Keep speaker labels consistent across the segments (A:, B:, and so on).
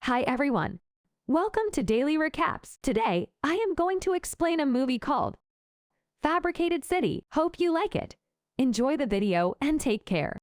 A: Hi everyone. Welcome to Daily Recaps. Today, I am going to explain a movie called Fabricated City. Hope you like it. Enjoy the video and take care.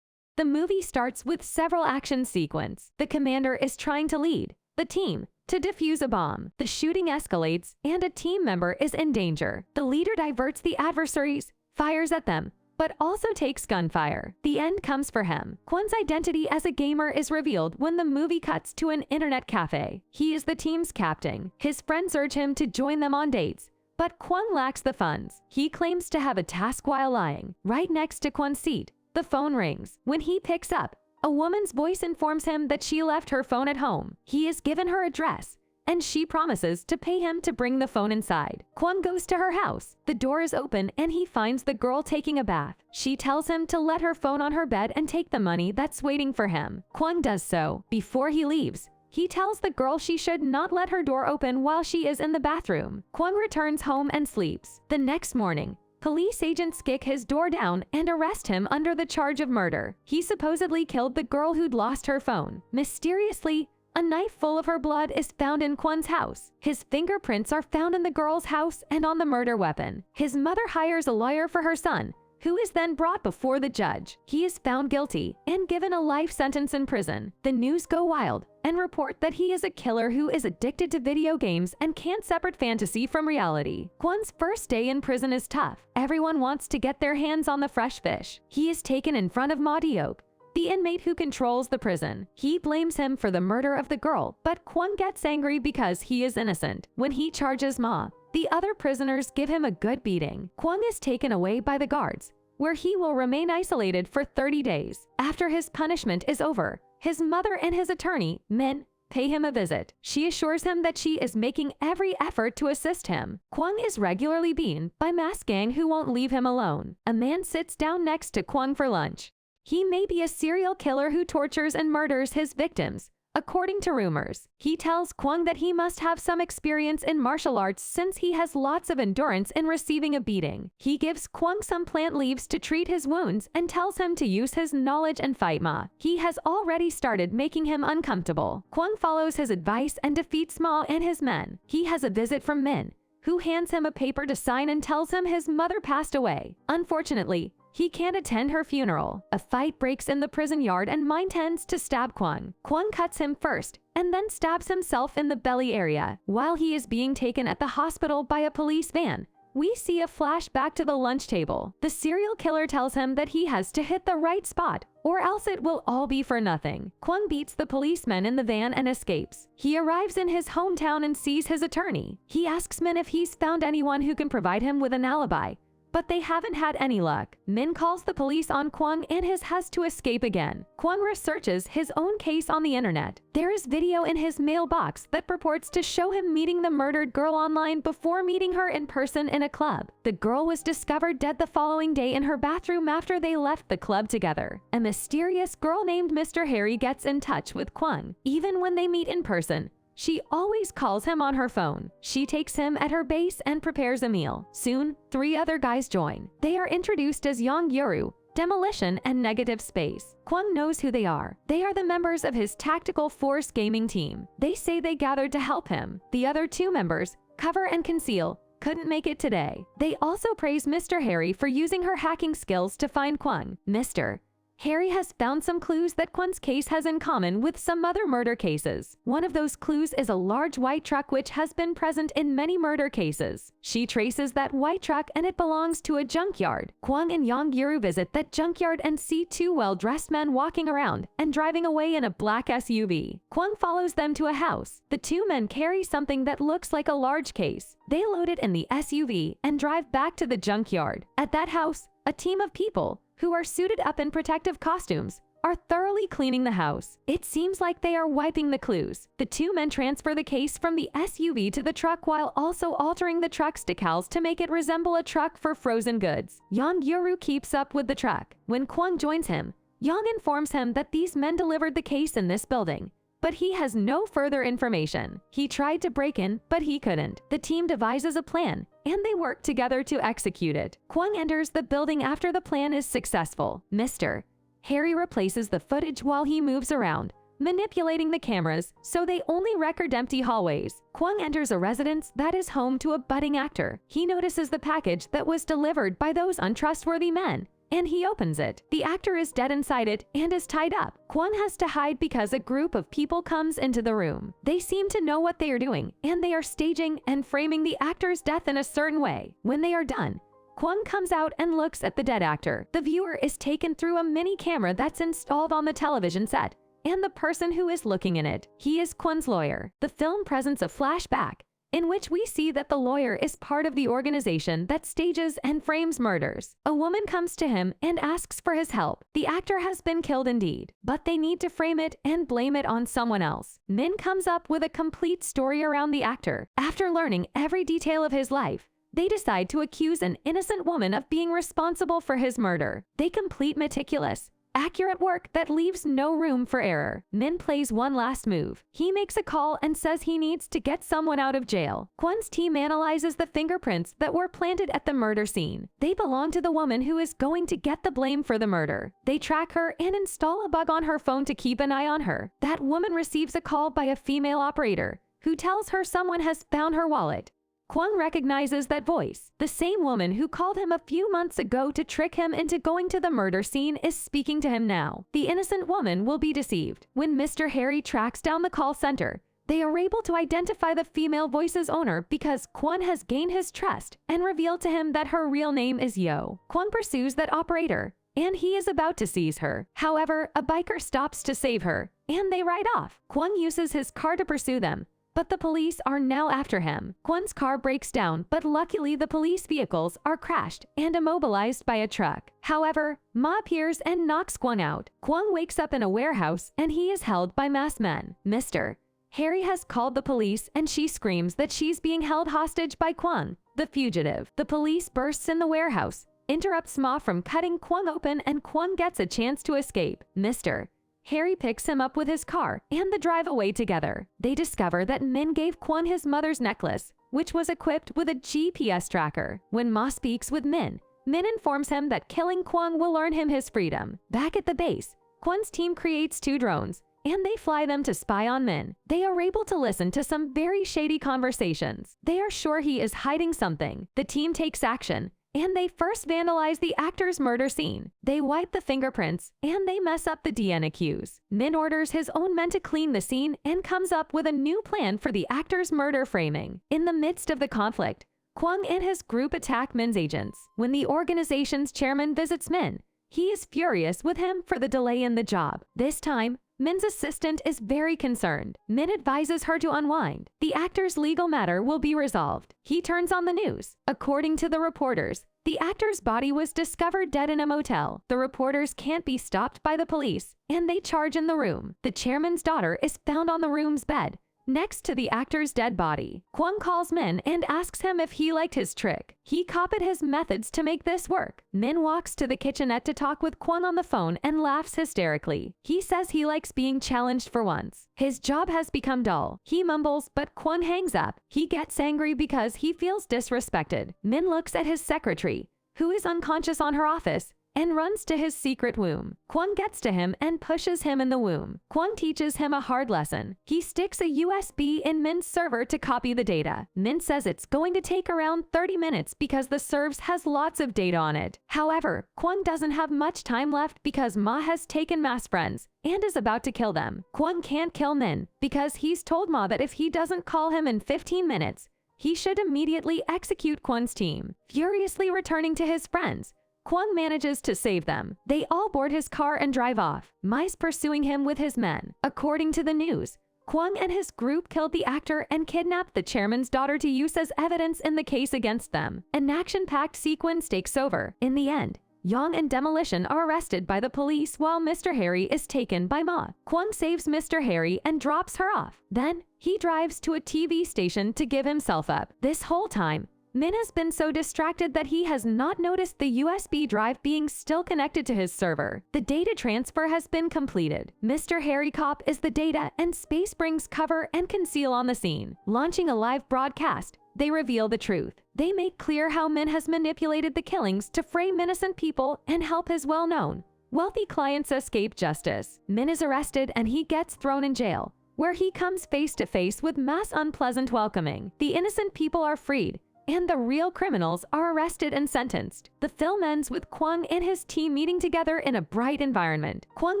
A: The movie starts with several action sequences. The commander is trying to lead the team to defuse a bomb. The shooting escalates and a team member is in danger. The leader diverts the adversaries, fires at them, but also takes gunfire. The end comes for him. Kwon's identity as a gamer is revealed when the movie cuts to an internet cafe. He is the team's captain. His friends urge him to join them on dates, but Kwon lacks the funds. He claims to have a task while lying. Right next to Kwon's seat, the phone rings. When he picks up, a woman's voice informs him that she left her phone at home. He is given her address, and she promises to pay him to bring the phone inside. Kwon goes to her house. The door is open and he finds the girl taking a bath. She tells him to let her phone on her bed and take the money that's waiting for him. Kwon does so. Before he leaves, he tells the girl she should not let her door open while she is in the bathroom. Kwon returns home and sleeps. The next morning, police agents kick his door down and arrest him under the charge of murder. He supposedly killed the girl who'd lost her phone. Mysteriously, a knife full of her blood is found in Kwon's house. His fingerprints are found in the girl's house and on the murder weapon. His mother hires a lawyer for her son, who is then brought before the judge. He is found guilty and given a life sentence in prison. The news go wild and report that he is a killer who is addicted to video games and can't separate fantasy from reality. Kwon's first day in prison is tough. Everyone wants to get their hands on the fresh fish. He is taken in front of Ma Deok, the inmate who controls the prison. He blames him for the murder of the girl, but Kwon gets angry because he is innocent. When he charges Ma, the other prisoners give him a good beating. Kwon is taken away by the guards, where he will remain isolated for 30 days. After his punishment is over, his mother and his attorney, Min, pay him a visit. She assures him that she is making every effort to assist him. Kwon is regularly beaten by masked gang who won't leave him alone. A man sits down next to Kwon for lunch. He may be a serial killer who tortures and murders his victims, according to rumors. He tells Kwon that he must have some experience in martial arts since he has lots of endurance in receiving a beating. He gives Kwon some plant leaves to treat his wounds and tells him to use his knowledge and fight Ma. He has already started making him uncomfortable. Kwon follows his advice and defeats Ma and his men. He has a visit from Min, who hands him a paper to sign and tells him his mother passed away. Unfortunately, he can't attend her funeral. A fight breaks in the prison yard and Min tends to stab Kwon. Kwon cuts him first and then stabs himself in the belly area. While he is being taken at the hospital by a police van, we see a flashback to the lunch table. The serial killer tells him that he has to hit the right spot or else it will all be for nothing. Kwon beats the policeman in the van and escapes. He arrives in his hometown and sees his attorney. He asks Min if he's found anyone who can provide him with an alibi, but they haven't had any luck. Min calls the police on Kwon and has to escape again. Kwon researches his own case on the internet. There is video in his mailbox that purports to show him meeting the murdered girl online before meeting her in person in a club. The girl was discovered dead the following day in her bathroom after they left the club together. A mysterious girl named Mr. Harry gets in touch with Kwon. Even when they meet in person, she always calls him on her phone. She takes him at her base and prepares a meal. Soon, 3 other guys join. They are introduced as Young Yuru, Demolition, and Negative Space. Kwon knows who they are. They are the members of his Tactical Force gaming team. They say they gathered to help him. The other 2 members, Cover and Conceal, couldn't make it today. They also praise Mr. Harry for using her hacking skills to find Kwon. Mr. Harry has found some clues that Kwon's case has in common with some other murder cases. One of those clues is a large white truck which has been present in many murder cases. She traces that white truck and it belongs to a junkyard. Kwon and Young Yuru visit that junkyard and see 2 well-dressed men walking around and driving away in a black SUV. Kwon follows them to a house. The 2 men carry something that looks like a large case. They load it in the SUV and drive back to the junkyard. At that house, a team of people, who are suited up in protective costumes, are thoroughly cleaning the house. It seems like they are wiping the clues. The 2 men transfer the case from the SUV to the truck while also altering the truck's decals to make it resemble a truck for frozen goods. Young Yuru keeps up with the truck. When Kwon joins him, Young informs him that these men delivered the case in this building, but he has no further information. He tried to break in, but he couldn't. The team devises a plan, and they work together to execute it. Kwon enters the building after the plan is successful. Mr. Harry replaces the footage while he moves around, manipulating the cameras so they only record empty hallways. Kwon enters a residence that is home to a budding actor. He notices the package that was delivered by those untrustworthy men, and he opens it. The actor is dead inside it and is tied up. Kwon has to hide because a group of people comes into the room. They seem to know what they are doing, and they are staging and framing the actor's death in a certain way. When they are done, Kwon comes out and looks at the dead actor. The viewer is taken through a mini camera that's installed on the television set, and the person who is looking in it, he is Kwon's lawyer. The film presents a flashback in which we see that the lawyer is part of the organization that stages and frames murders. A woman comes to him and asks for his help. The actor has been killed indeed, but they need to frame it and blame it on someone else. Min comes up with a complete story around the actor. After learning every detail of his life, they decide to accuse an innocent woman of being responsible for his murder. They complete meticulous, accurate work that leaves no room for error. Min plays one last move. He makes a call and says he needs to get someone out of jail. Kwon's team analyzes the fingerprints that were planted at the murder scene. They belong to the woman who is going to get the blame for the murder. They track her and install a bug on her phone to keep an eye on her. That woman receives a call by a female operator who tells her someone has found her wallet. Kwon recognizes that voice. The same woman who called him a few months ago to trick him into going to the murder scene is speaking to him now. The innocent woman will be deceived. When Mr. Harry tracks down the call center, they are able to identify the female voice's owner because Kwon has gained his trust and revealed to him that her real name is Yo. Kwon pursues that operator, and he is about to seize her. However, a biker stops to save her, and they ride off. Kwon uses his car to pursue them, but the police are now after him. Kwon's car breaks down, but luckily the police vehicles are crashed and immobilized by a truck. However, Ma appears and knocks Kwon out. Kwon wakes up in a warehouse and he is held by masked men. Mr. Harry has called the police and she screams that she's being held hostage by Kwon, the fugitive. The police bursts in the warehouse, interrupts Ma from cutting Kwon open, and Kwon gets a chance to escape. Mr. Harry picks him up with his car and they drive away together. They discover that Min gave Kwon his mother's necklace, which was equipped with a GPS tracker. When Ma speaks with Min informs him that killing Kwon will earn him his freedom. Back at the base, Kwon's team creates 2 drones, and they fly them to spy on Min. They are able to listen to some very shady conversations. They are sure he is hiding something. The team takes action, and they first vandalize the actor's murder scene. They wipe the fingerprints, and they mess up the DNA cues. Min orders his own men to clean the scene and comes up with a new plan for the actor's murder framing. In the midst of the conflict, Kwon and his group attack Min's agents. When the organization's chairman visits Min, he is furious with him for the delay in the job. This time, Min's assistant is very concerned. Min advises her to unwind. The actor's legal matter will be resolved. He turns on the news. According to the reporters, the actor's body was discovered dead in a motel. The reporters can't be stopped by the police, and they charge in the room. The chairman's daughter is found on the room's bed, next to the actor's dead body. Kwon calls Min and asks him if he liked his trick. He copied his methods to make this work. Min walks to the kitchenette to talk with Kwon on the phone and laughs hysterically. He says he likes being challenged for once. His job has become dull. He mumbles, but Kwon hangs up. He gets angry because he feels disrespected. Min looks at his secretary, who is unconscious on her office, and runs to his secret womb. Kwon gets to him and pushes him in the womb. Kwon teaches him a hard lesson. He sticks a USB in Min's server to copy the data. Min says it's going to take around 30 minutes because the serves has lots of data on it. However, Kwon doesn't have much time left because Ma has taken Ma's friends and is about to kill them. Kwon can't kill Min because he's told Ma that if he doesn't call him in 15 minutes, he should immediately execute Kwon's team. Furiously returning to his friends, Kwon manages to save them. They all board his car and drive off. Mi's pursuing him with his men. According to the news, Kwon and his group killed the actor and kidnapped the chairman's daughter to use as evidence in the case against them. An action-packed sequence takes over. In the end, Young and Demolition are arrested by the police while Mr. Harry is taken by Ma. Kwon saves Mr. Harry and drops her off. Then, he drives to a TV station to give himself up. This whole time, Min has been so distracted that he has not noticed the USB drive being still connected to his server. The data transfer has been completed. Mr. Harry Cop is the data, and Space brings cover and conceal on the scene. Launching a live broadcast, they reveal the truth. They make clear how Min has manipulated the killings to frame innocent people and help his well-known wealthy clients escape justice. Min is arrested and he gets thrown in jail, where he comes face to face with mass unpleasant welcoming. The innocent people are freed, and the real criminals are arrested and sentenced. The film ends with Kwang and his team meeting together in a bright environment. Kwang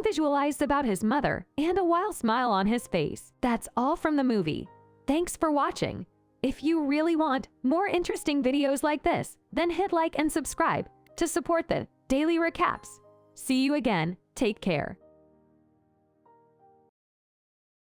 A: visualized about his mother and a wild smile on his face. That's all from the movie. Thanks for watching. If you really want more interesting videos like this, then hit like and subscribe to support the daily recaps. See you again. Take care.